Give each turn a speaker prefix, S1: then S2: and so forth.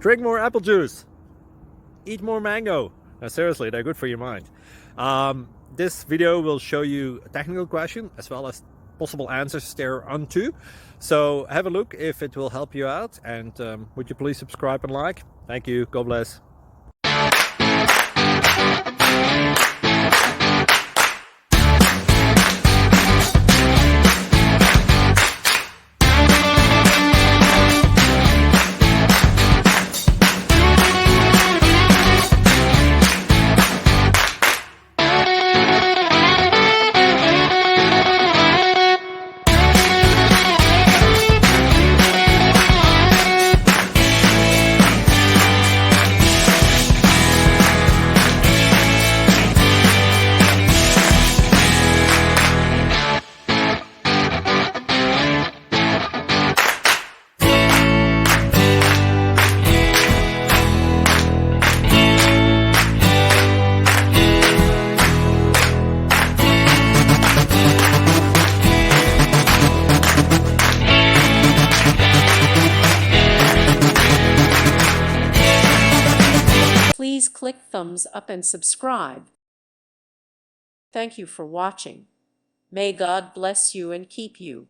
S1: Drink more apple juice. Eat more mango. Now, seriously, they're good for your mind. This video will show you a technical question as well as possible answers thereunto. So have a look if it will help you out, and would you please subscribe and like? Thank you. God bless.
S2: Please click thumbs up and subscribe. Thank you for watching. May God bless you and keep you.